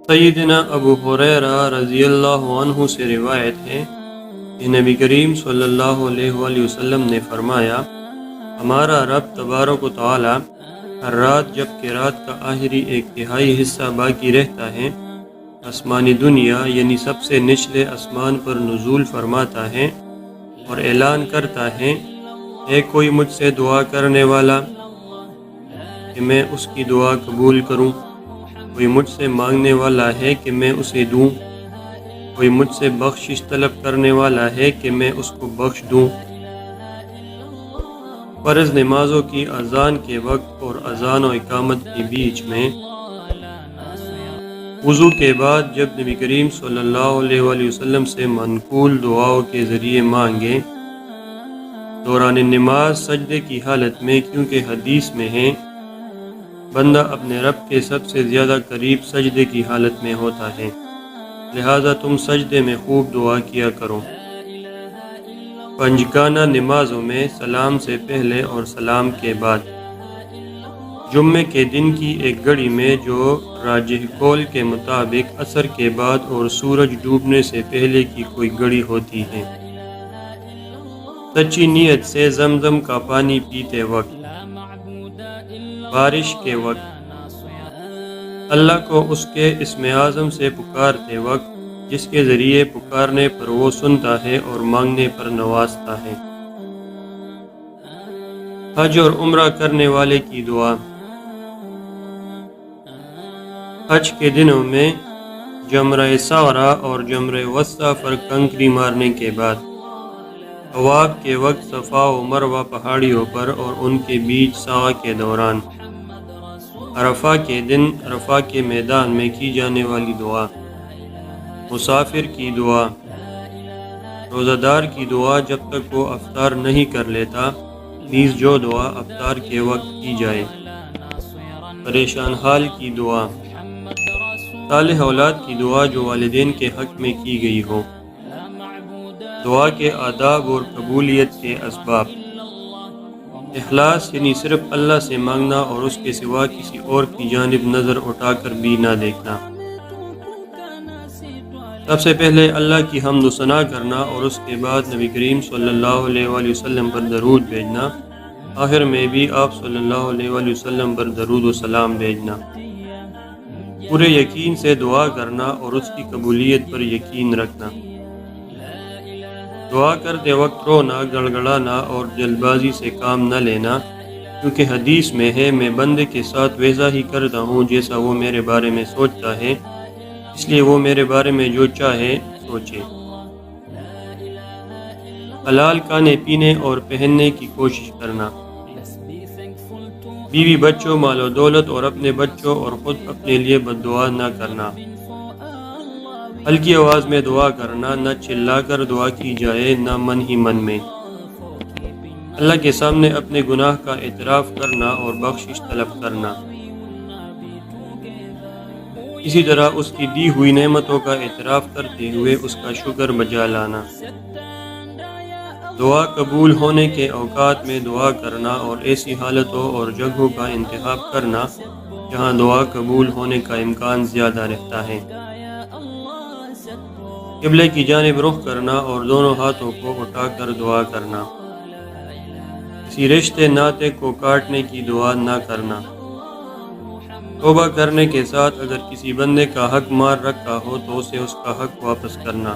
سیدنا ابو ہریرہ رضی اللہ عنہ سے روایت ہے کہ نبی کریم صلی اللہ علیہ وآلہ وسلم نے فرمایا، ہمارا رب تبارک و تعالی ہر رات جب کہ رات کا آخری ایک تہائی حصہ باقی رہتا ہے، آسمانی دنیا یعنی سب سے نچلے آسمان پر نزول فرماتا ہے اور اعلان کرتا ہے، اے کوئی مجھ سے دعا کرنے والا کہ میں اس کی دعا قبول کروں، کوئی مجھ سے مانگنے والا ہے کہ میں اسے دوں، کوئی مجھ سے بخشش طلب کرنے والا ہے کہ میں اس کو بخش دوں۔ فرض نمازوں کی اذان کے وقت اور اذان و اقامت کے بیچ میں وضو کے بعد جب نبی کریم صلی اللہ علیہ وآلہ وسلم سے منقول دعاؤں کے ذریعے مانگیں، دوران نماز سجدے کی حالت میں، کیونکہ حدیث میں ہے بندہ اپنے رب کے سب سے زیادہ قریب سجدے کی حالت میں ہوتا ہے، لہذا تم سجدے میں خوب دعا کیا کرو۔ پنجگانہ نمازوں میں سلام سے پہلے اور سلام کے بعد، جمعے کے دن کی ایک گھڑی میں جو راجح قول کے مطابق عصر کے بعد اور سورج ڈوبنے سے پہلے کی کوئی گھڑی ہوتی ہے، سچی نیت سے زمزم کا پانی پیتے وقت، بارش کے وقت، اللہ کو اس کے اسم اعظم سے پکارتے وقت جس کے ذریعے پکارنے پر وہ سنتا ہے اور مانگنے پر نوازتا ہے۔ حج اور عمرہ کرنے والے کی دعا۔ حج کے دنوں میں جمرہ ثغرہ اور جمرہ وسطیٰ پر کنکری مارنے کے بعد، طواف کے وقت صفا و مروہ پہاڑیوں پر اور ان کے بیچ سعی کے دوران، عرفہ کے دن عرفہ کے میدان میں کی جانے والی دعا، مسافر کی دعا، روزہ دار کی دعا جب تک وہ افطار نہیں کر لیتا، نیز جو دعا افطار کے وقت کی جائے، پریشان حال کی دعا، صالح اولاد کی دعا جو والدین کے حق میں کی گئی ہو، دعا کے آداب اور قبولیت کے اسباب، اخلاص یعنی صرف اللہ سے مانگنا اور اس کے سوا کسی اور کی جانب نظر اٹھا کر بھی نہ دیکھنا، سب سے پہلے اللہ کی حمد و ثنا کرنا اور اس کے بعد نبی کریم صلی اللہ علیہ وآلہ وسلم پر درود بھیجنا، آخر میں بھی آپ صلی اللہ علیہ وآلہ وسلم پر درود و سلام بھیجنا، پورے یقین سے دعا کرنا اور اس کی قبولیت پر یقین رکھنا، دعا کرتے وقت رونا، گڑگڑانا اور جلد بازی سے کام نہ لینا، کیونکہ حدیث میں ہے میں بندے کے ساتھ ویسا ہی کرتا ہوں جیسا وہ میرے بارے میں سوچتا ہے، اس لیے وہ میرے بارے میں جو چاہے سوچے۔ حلال کھانے پینے اور پہننے کی کوشش کرنا، بیوی بچوں، مال و دولت اور اپنے بچوں اور خود اپنے لیے بد دعا نہ کرنا، ہلکی آواز میں دعا کرنا، نہ چلا کر دعا کی جائے، نہ من ہی من میں، اللہ کے سامنے اپنے گناہ کا اعتراف کرنا اور بخشش طلب کرنا، اسی طرح اس کی دی ہوئی نعمتوں کا اعتراف کرتے ہوئے اس کا شکر بجا لانا، دعا قبول ہونے کے اوقات میں دعا کرنا اور ایسی حالتوں اور جگہوں کا انتخاب کرنا جہاں دعا قبول ہونے کا امکان زیادہ رہتا ہے، قبلے کی جانب رخ کرنا اور دونوں ہاتھوں کو اٹھا کر دعا کرنا، کسی رشتے ناطے کو کاٹنے کی دعا نہ کرنا، توبہ کرنے کے ساتھ اگر کسی بندے کا حق مار رکھا ہو تو اسے اس کا حق واپس کرنا،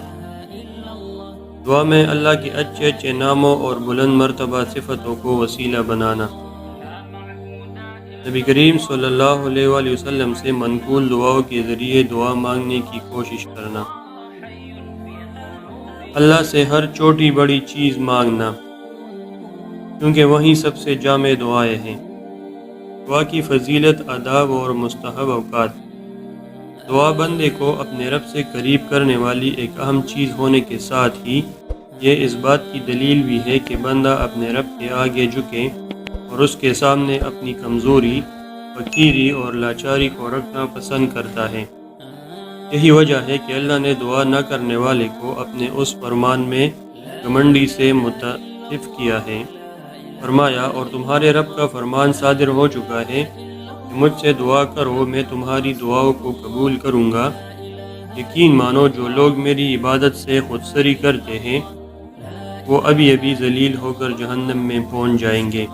دعا میں اللہ کے اچھے اچھے ناموں اور بلند مرتبہ صفتوں کو وسیلہ بنانا، نبی کریم صلی اللہ علیہ وآلہ وسلم سے منقول دعاؤں کے ذریعے دعا مانگنے کی کوشش کرنا، اللہ سے ہر چھوٹی بڑی چیز مانگنا، کیونکہ وہیں سب سے جامع دعائیں ہیں۔ دعا کی فضیلت، آداب اور مستحب اوقات۔ دعا بندے کو اپنے رب سے قریب کرنے والی ایک اہم چیز ہونے کے ساتھ ہی یہ اس بات کی دلیل بھی ہے کہ بندہ اپنے رب کے آگے جھکے اور اس کے سامنے اپنی کمزوری، فقیری اور لاچاری کو رکھنا پسند کرتا ہے۔ یہی وجہ ہے کہ اللہ نے دعا نہ کرنے والے کو اپنے اس فرمان میں گھمنڈی سے متصف کیا ہے، فرمایا اور تمہارے رب کا فرمان صادر ہو چکا ہے کہ مجھ سے دعا کرو میں تمہاری دعاؤں کو قبول کروں گا۔ یقین مانو جو لوگ میری عبادت سے خودسری کرتے ہیں وہ ابھی ابھی ذلیل ہو کر جہنم میں پہنچ جائیں گے۔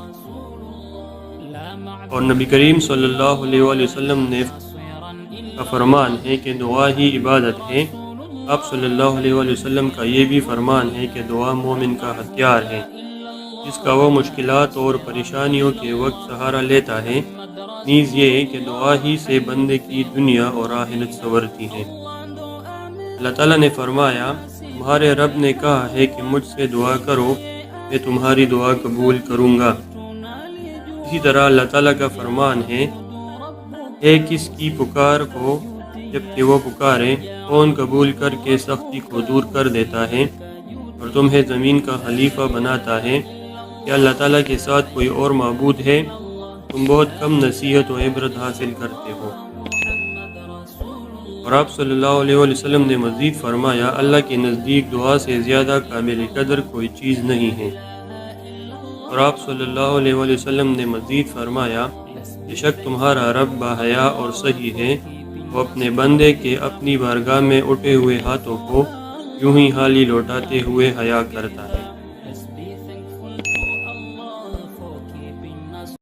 اور نبی کریم صلی اللہ علیہ وآلہ وسلم نے کا فرمان ہے کہ دعا ہی عبادت ہے۔ آپ صلی اللہ علیہ وآلہ وسلم کا یہ بھی فرمان ہے کہ دعا مومن کا ہتھیار ہے جس کا وہ مشکلات اور پریشانیوں کے وقت سہارا لیتا ہے۔ نیز یہ کہ دعا ہی سے بندے کی دنیا اور آخرت سنورتی ہے۔ اللہ تعالیٰ نے فرمایا تمہارے رب نے کہا ہے کہ مجھ سے دعا کرو میں تمہاری دعا قبول کروں گا۔ اسی طرح اللہ تعالیٰ کا فرمان ہے کس کی پکار کو جب کہ وہ پکارے کون قبول کر کے سختی کو دور کر دیتا ہے اور تمہیں زمین کا خلیفہ بناتا ہے۔ کہ اللہ تعالیٰ کے ساتھ کوئی اور معبود ہے؟ تم بہت کم نصیحت و عبرت حاصل کرتے ہو۔ اور آپ صلی اللہ علیہ وآلہ وسلم نے مزید فرمایا اللہ کے نزدیک دعا سے زیادہ قابل قدر کوئی چیز نہیں ہے۔ اور آپ صلی اللہ علیہ وآلہ وسلم نے مزید فرمایا بے شک تمہارا رب باحیا اور صحیح ہے، وہ اپنے بندے کے اپنی بارگاہ میں اٹھے ہوئے ہاتھوں کو یوں ہی خالی لوٹاتے ہوئے حیا کرتا ہے۔